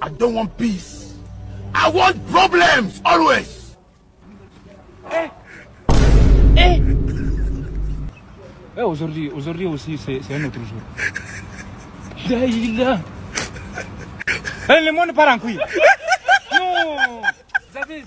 I don't want peace. I want problems always. Aujourd'hui aussi, c'est un autre jour. Là. Le monde part en couille. Non, ça dit.